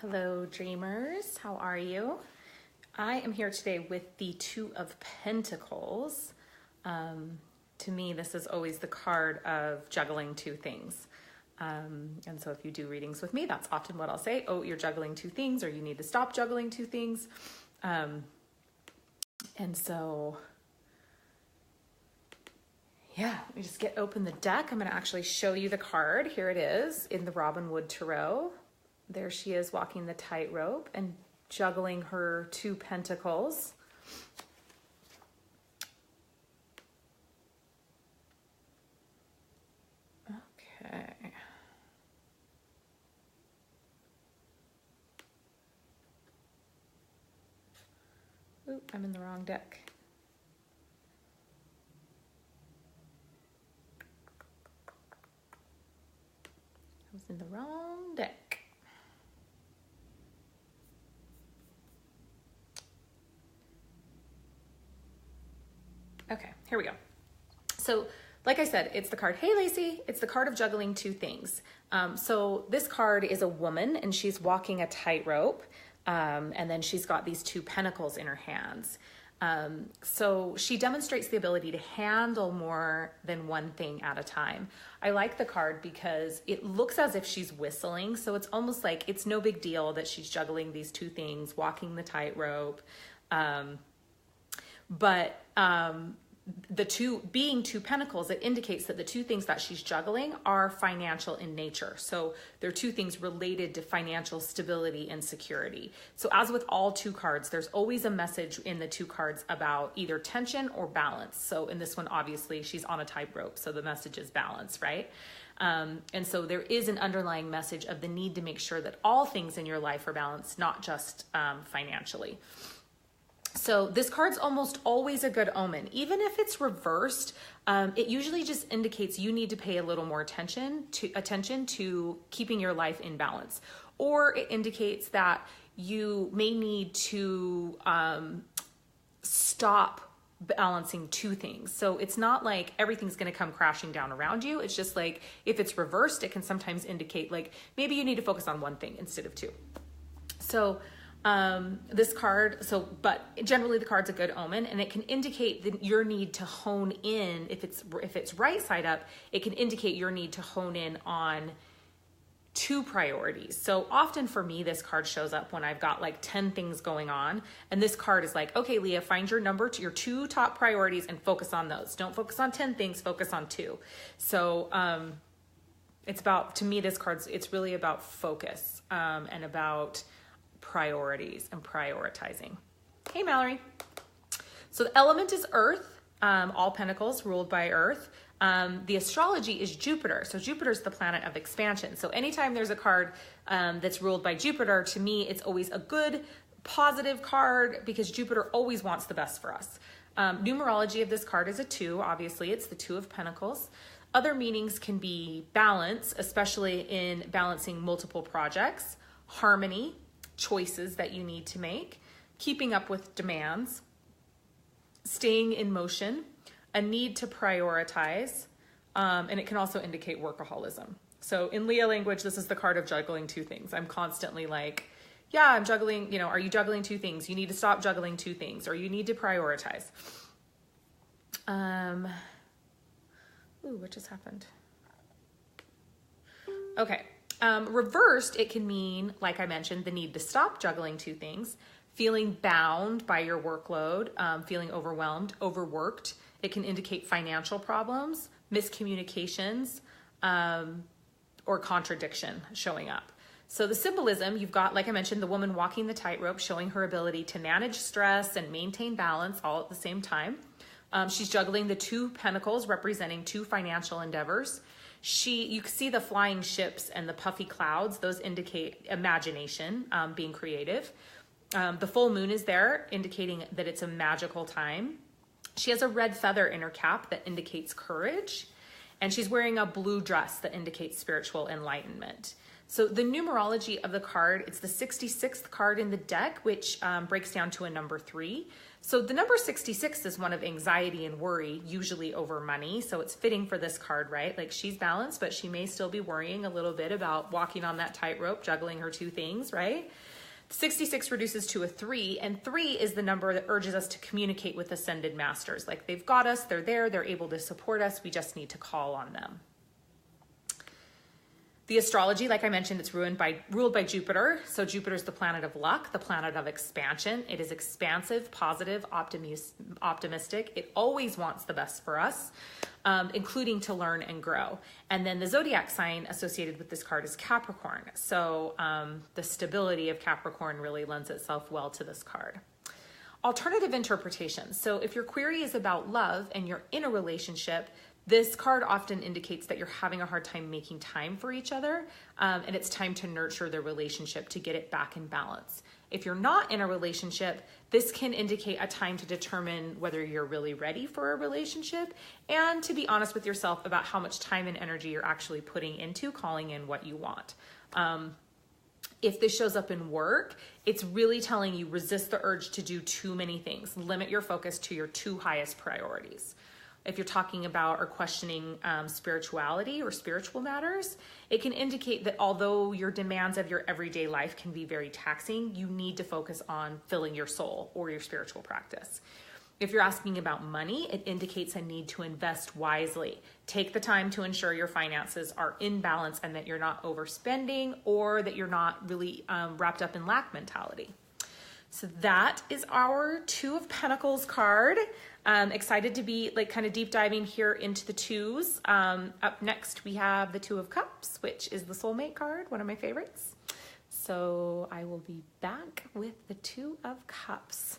Hello, dreamers. How are you? I am here today with the Two of Pentacles. To me, this is always the card of juggling two things. And so if you do readings with me, that's often what I'll say. Oh, you're juggling two things, or you need to stop juggling two things. And so, yeah, let me just open the deck. I'm going to actually show you the card. Here it is in the Robin Wood Tarot. There she is walking the tightrope and juggling her two pentacles. Okay. Oop, I'm in the wrong deck. I was in the wrong deck. Okay, here we go. So, like I said, it's the card, hey Lacey, it's the card of juggling two things. So this card is a woman and she's walking a tightrope, and then she's got these two pentacles in her hands. So she demonstrates the ability to handle more than one thing at a time. I like the card because it looks as if she's whistling. So it's almost like it's no big deal that she's juggling these two things, walking the tightrope. The two being two pentacles, it indicates that the two things that she's juggling are financial in nature. So they're two things related to financial stability and security. So as with all two cards, there's always a message in the two cards about either tension or balance. So in this one, obviously she's on a tightrope. So the message is balance, right? And so there is an underlying message of the need to make sure that all things in your life are balanced, not just financially. So this card's almost always a good omen. Even if it's reversed, it usually just indicates you need to pay a little more attention to keeping your life in balance. Or it indicates that you may need to stop balancing two things. So it's not like everything's going to come crashing down around you. It's just like if it's reversed, it can sometimes indicate like maybe you need to focus on one thing instead of two. So this card, but generally the card's a good omen, and it can indicate your need to hone in. If it's right side up, it can indicate your need to hone in on two priorities. So often for me, this card shows up when I've got like 10 things going on. And this card is like, okay, Leah, find your your two top priorities and focus on those. Don't focus on 10 things, focus on two. So, it's about, to me, it's really about focus, and about priorities and prioritizing. Hey, Mallory. So the element is Earth, all pentacles ruled by Earth. The astrology is Jupiter. So Jupiter's the planet of expansion. So anytime there's a card that's ruled by Jupiter, to me, it's always a good, positive card because Jupiter always wants the best for us. Numerology of this card is a 2. Obviously, it's the 2 of Pentacles. Other meanings can be balance, especially in balancing multiple projects, harmony, choices that you need to make, keeping up with demands, staying in motion, a need to prioritize, and it can also indicate workaholism. So in Leo language, this is the card of juggling two things. I'm constantly like, yeah, I'm juggling, are you juggling two things? You need to stop juggling two things, or you need to prioritize. Ooh, what just happened? Okay. Reversed, it can mean, like I mentioned, the need to stop juggling two things, feeling bound by your workload, feeling overwhelmed, overworked. It can indicate financial problems, miscommunications, or contradiction showing up. So the symbolism, you've got, like I mentioned, the woman walking the tightrope, showing her ability to manage stress and maintain balance all at the same time. She's juggling the two pentacles, representing two financial endeavors. You can see the flying ships and the puffy clouds. Those indicate imagination, being creative. The full moon is there, indicating that it's a magical time. She has a red feather in her cap that indicates courage. And she's wearing a blue dress that indicates spiritual enlightenment. So the numerology of the card, it's the 66th card in the deck, which breaks down to a number 3. So the number 66 is one of anxiety and worry, usually over money. So it's fitting for this card, right? Like she's balanced, but she may still be worrying a little bit about walking on that tightrope, juggling her two things, right? 66 reduces to a 3, and 3 is the number that urges us to communicate with ascended masters. Like they've got us, they're there, they're able to support us. We just need to call on them. The astrology, like I mentioned, it's ruled by Jupiter. So Jupiter is the planet of luck, the planet of expansion. It is expansive, positive, optimistic. It always wants the best for us, including to learn and grow. And then the zodiac sign associated with this card is Capricorn. So the stability of Capricorn really lends itself well to this card. Alternative interpretations. So if your query is about love and you're in a relationship, this card often indicates that you're having a hard time making time for each other, and it's time to nurture the relationship to get it back in balance. If you're not in a relationship, this can indicate a time to determine whether you're really ready for a relationship and to be honest with yourself about how much time and energy you're actually putting into calling in what you want. If this shows up in work, it's really telling you resist the urge to do too many things. Limit your focus to your 2 highest priorities. If you're talking about or questioning spirituality or spiritual matters, it can indicate that although your demands of your everyday life can be very taxing, you need to focus on filling your soul or your spiritual practice. If you're asking about money, it indicates a need to invest wisely. Take the time to ensure your finances are in balance and that you're not overspending or that you're not really wrapped up in lack mentality. So that is our 2 of Pentacles card. Excited to be like kind of deep diving here into the 2s. Up next, we have the 2 of Cups, which is the soulmate card, one of my favorites. So I will be back with the 2 of Cups.